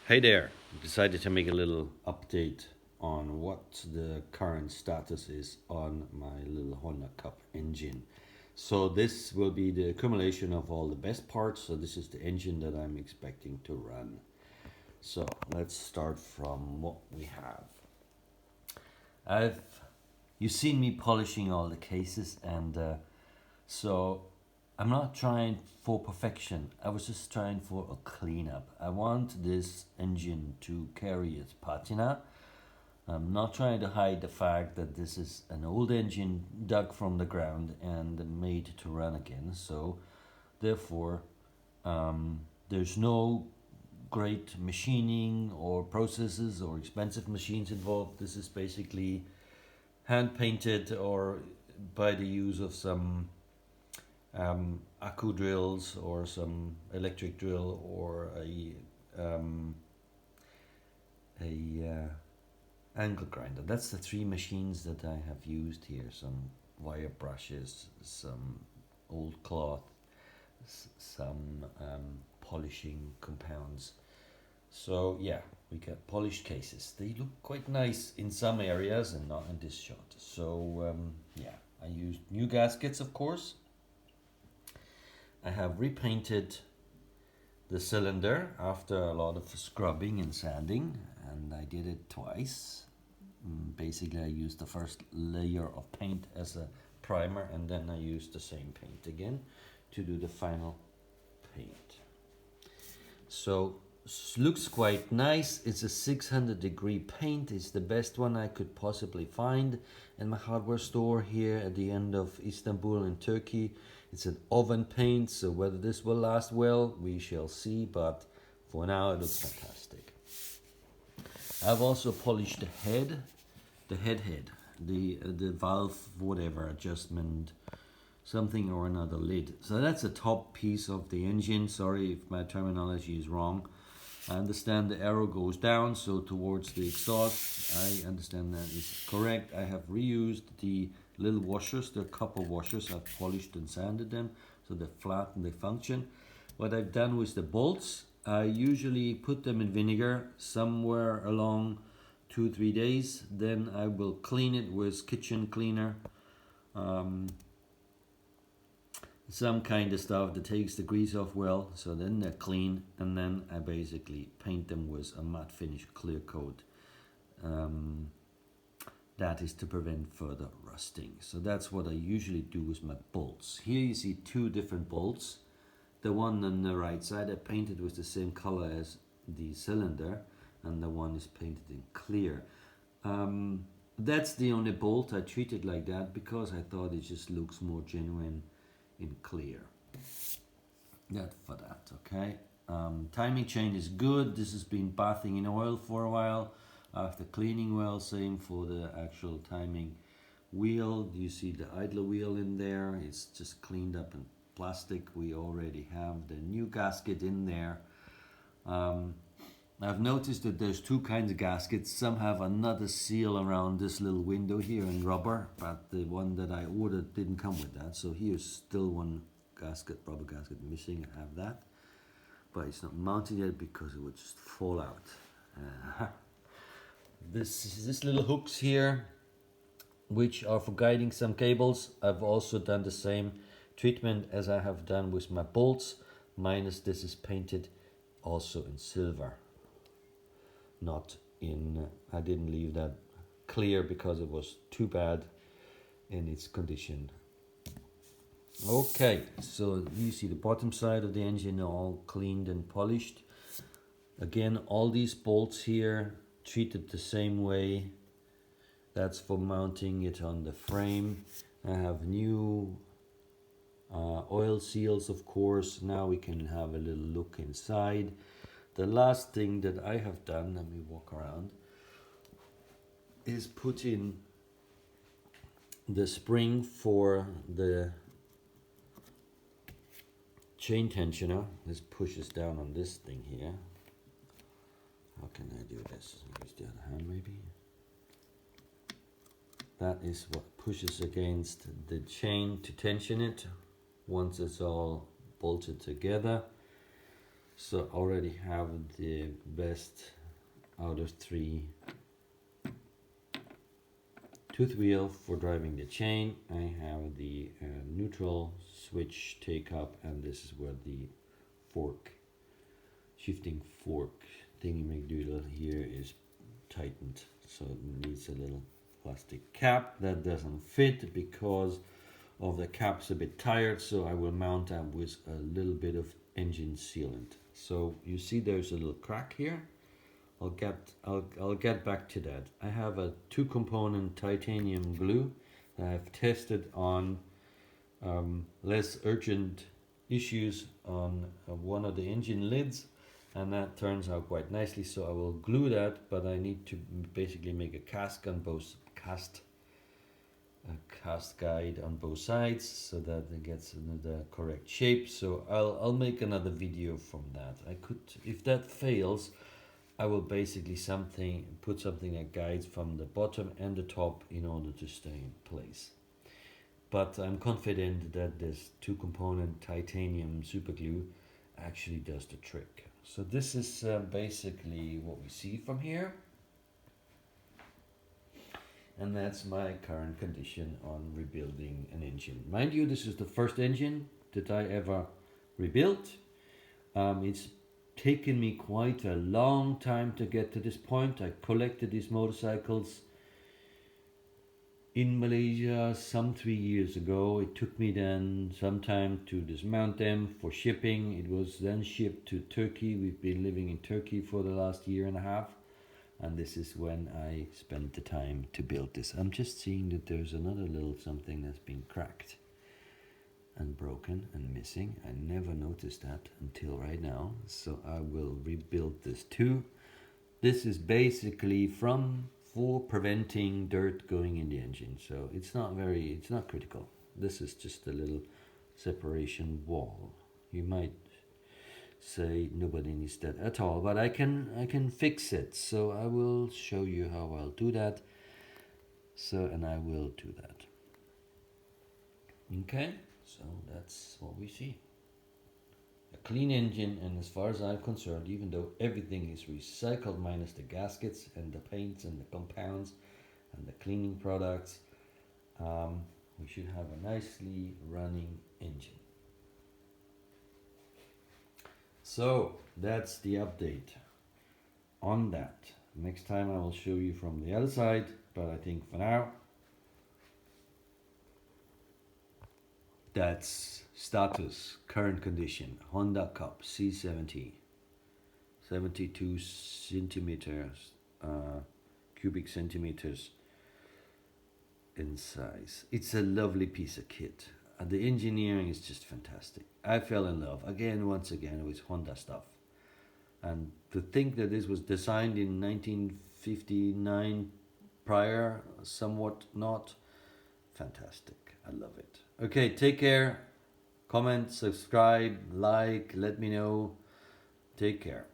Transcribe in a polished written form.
Hey there, decided to make a little update on what the current status is on my little Honda CUB engine. So this will be the accumulation of all the best parts. So this is the engine that I'm expecting to run. So let's start from what we have. You've seen me polishing all the cases, and so I'm not trying for perfection. I was just trying for a cleanup. I want this engine to carry its patina. I'm not trying to hide the fact that this is an old engine dug from the ground and made to run again. So therefore, there's no great machining or processes or expensive machines involved. This is basically hand painted or by the use of some accu drills or some electric drill or a angle grinder. That's the three machines that I have used here. Some wire brushes, some old cloth, some polishing compounds. So yeah, we got polished cases. They look quite nice in some areas and not in this shot. So yeah, I used new gaskets, of course. I have repainted the cylinder after a lot of scrubbing and sanding, and I did it twice. Basically, I used the first layer of paint as a primer, and then I used the same paint again to do the final paint. So looks quite nice. It's a 600-degree paint. It's the best one I could possibly find in my hardware store here at the end of Istanbul in Turkey. It's an oven paint, so whether this will last well, we shall see, but for now it looks fantastic. I've also polished the head, the valve, whatever, adjustment, something or another lid. So that's the top piece of the engine. Sorry if my terminology is wrong. I understand the arrow goes down, so towards the exhaust. I understand that is correct. I have reused the little washers, they're copper washers. I've polished and sanded them so they're flat and they function. What I've done with the bolts, I usually put them in vinegar somewhere along 2-3 days. Then I will clean it with kitchen cleaner. Some kind of stuff that takes the grease off well, so then they're clean, and then I basically paint them with a matte finish clear coat. That is to prevent further rusting. So that's what I usually do with my bolts. Here you see two different bolts. The one on the right side I painted with the same color as the cylinder, and the one is painted in clear. That's the only bolt I treated like that because I thought it just looks more genuine in clear. That for that, okay. Timing chain is good. This has been bathing in oil for a while. After cleaning well, same for the actual timing wheel. You see the idler wheel in there. It's just cleaned up in plastic. We already have the new gasket in there. I've noticed that there's two kinds of gaskets. Some have another seal around this little window here in rubber, but the one that I ordered didn't come with that. So here's still one gasket, rubber gasket missing. I have that, but it's not mounted yet because it would just fall out. This little hooks here, which are for guiding some cables. I've also done the same treatment as I have done with my bolts, minus this is painted also in silver. Not in, I didn't leave that clear because it was too bad in its condition. Okay, so you see the bottom side of the engine all cleaned and polished. Again, all these bolts here treated the same way. That's for mounting it on the frame. I have new oil seals, of course. Now we can have a little look inside. The last thing that I have done, let me walk around, is put in the spring for the chain tensioner. This pushes down on this thing here. How can I do this? Use the other hand maybe. That is what pushes against the chain to tension it once it's all bolted together. So I already have the best out of 3 tooth wheel for driving the chain. I have the neutral switch take up, and this is where the fork, shifting fork thingy-McDoodle here is tightened, so it needs a little plastic cap that doesn't fit because of the cap's a bit tired, so I will mount that with a little bit of engine sealant. So you see there's a little crack here. I'll get back to that. I have a 2-component titanium glue that I've tested on less urgent issues on one of the engine lids, and that turns out quite nicely. So I will glue that, but I need to basically make a cast guide on both sides so that it gets in the correct shape. So I'll make another video from that. I could, if that fails, I will basically put something that guides from the bottom and the top in order to stay in place. But I'm confident that this 2-component titanium super glue actually does the trick. So this is basically what we see from here. And that's my current condition on rebuilding an engine. Mind you, this is the first engine that I ever rebuilt. It's taken me quite a long time to get to this point. I collected these motorcycles in Malaysia some 3 years ago. It took me then some time to dismount them for shipping. It was then shipped to Turkey. We've been living in Turkey for the last 1.5 years. And this is when I spent the time to build this. I'm just seeing that there's another little something that's been cracked and broken and missing. I never noticed that until right now. So I will rebuild this too. This is basically for preventing dirt going in the engine. So it's not critical. This is just a little separation wall. You might say nobody needs that at all, but I can fix it. So I will show you how I'll do that. And I will do that. Okay, so that's what we see. A clean engine, and as far as I'm concerned, even though everything is recycled minus the gaskets and the paints and the compounds and the cleaning products, we should have a nicely running engine. So that's the update on that. Next time I will show you from the other side, but I think for now that's status, current condition. Honda CUB C70, 72 centimeters, cubic centimeters in size. It's a lovely piece of kit. The engineering is just fantastic. I fell in love once again with Honda stuff. And to think that this was designed in 1959 prior, somewhat not, fantastic. I love it. Okay, take care. Comment, subscribe, like, let me know. Take care.